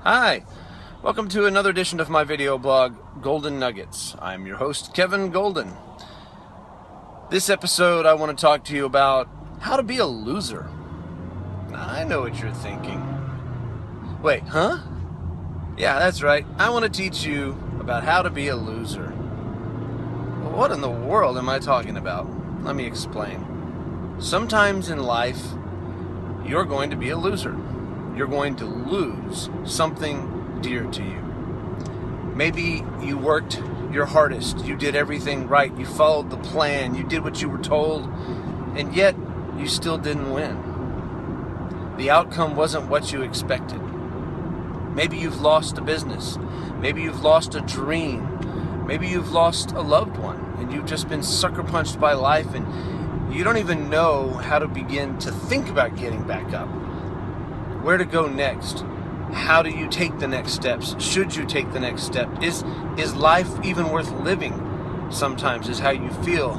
Hi, welcome to another edition of my video blog, Golden Nuggets. I'm your host, Kevin Golden. This episode, I want to talk to you about how to be a loser. I know what you're thinking. Wait, huh? Yeah, that's right. I want to teach you about how to be a loser. What in the world am I talking about? Let me explain. Sometimes in life, you're going to be a loser. You're going to lose something dear to you. Maybe you worked your hardest, you did everything right, you followed the plan, you did what you were told, and yet you still didn't win. The outcome wasn't what you expected. Maybe you've lost a business, maybe you've lost a dream, maybe you've lost a loved one, and you've just been sucker punched by life, and you don't even know how to begin to think about getting back up. Where to go next? How do you take the next steps? Should you take the next step? Is life even worth living? Sometimes is how you feel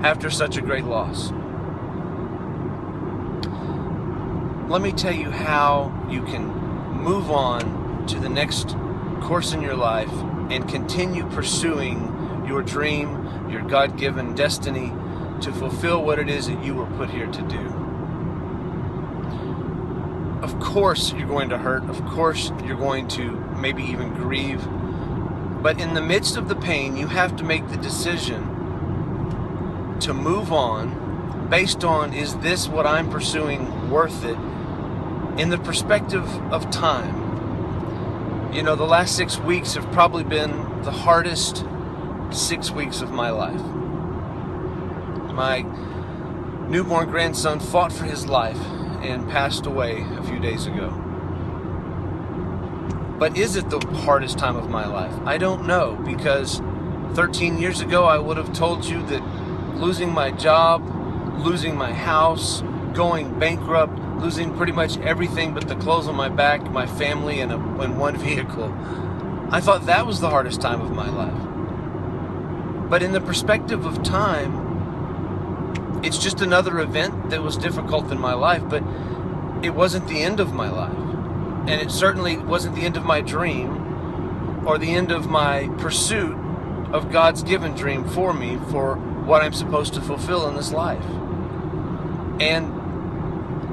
after such a great loss. Let me tell you how you can move on to the next course in your life and continue pursuing your dream, your God-given destiny to fulfill what it is that you were put here to do. Of course you're going to hurt. Of course you're going to maybe even grieve. But in the midst of the pain, you have to make the decision to move on based on, is this what I'm pursuing worth it in the perspective of time? You know, the last 6 weeks have probably been the hardest 6 weeks of my life. My newborn grandson fought for his life and passed away a few days ago. But is it the hardest time of my life? I don't know, because 13 years ago I would have told you that losing my job, losing my house, going bankrupt, losing pretty much everything but the clothes on my back, my family, and one vehicle, I thought that was the hardest time of my life. But in the perspective of time, it's just another event that was difficult in my life, but it wasn't the end of my life. And it certainly wasn't the end of my dream or the end of my pursuit of God's given dream for me, for what I'm supposed to fulfill in this life. And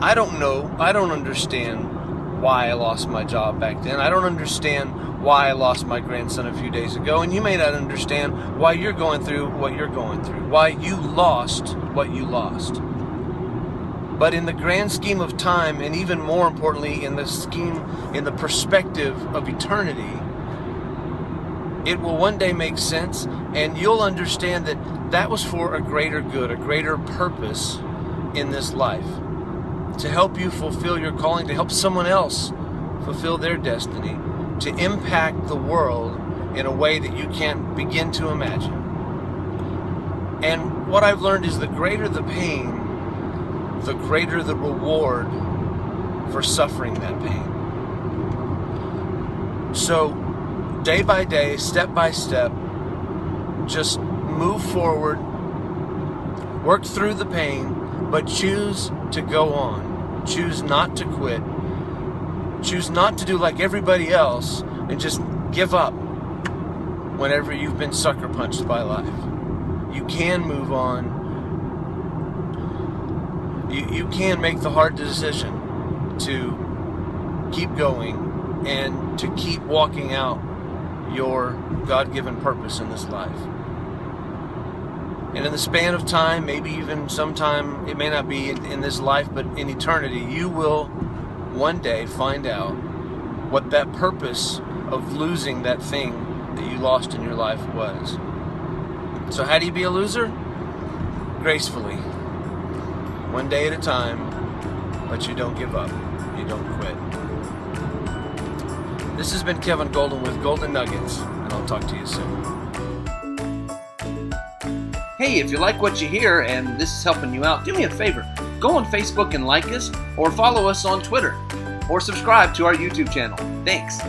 I don't know, I don't understand why I lost my job back then. I don't understand why I lost my grandson a few days ago, and you may not understand why you're going through what you're going through, why you lost what you lost. But in the grand scheme of time, and even more importantly in the perspective of eternity, it will one day make sense, and you'll understand that that was for a greater good, a greater purpose in this life, to help you fulfill your calling, to help someone else fulfill their destiny, to impact the world in a way that you can't begin to imagine. And what I've learned is the greater the pain, the greater the reward for suffering that pain. So, day by day, step by step, just move forward, work through the pain, but choose to go on. Choose not to quit. Choose not to do like everybody else and just give up whenever you've been sucker punched by life. You can move on. You can make the hard decision to keep going and to keep walking out your God-given purpose in this life. And in the span of time, maybe even sometime, it may not be in this life, but in eternity, you will one day find out what that purpose of losing that thing that you lost in your life was. So how do you be a loser? Gracefully. One day at a time, but you don't give up. You don't quit. This has been Kevin Golden with Golden Nuggets, and I'll talk to you soon. Hey, if you like what you hear and this is helping you out, do me a favor. Go on Facebook and like us, or follow us on Twitter, or subscribe to our YouTube channel. Thanks.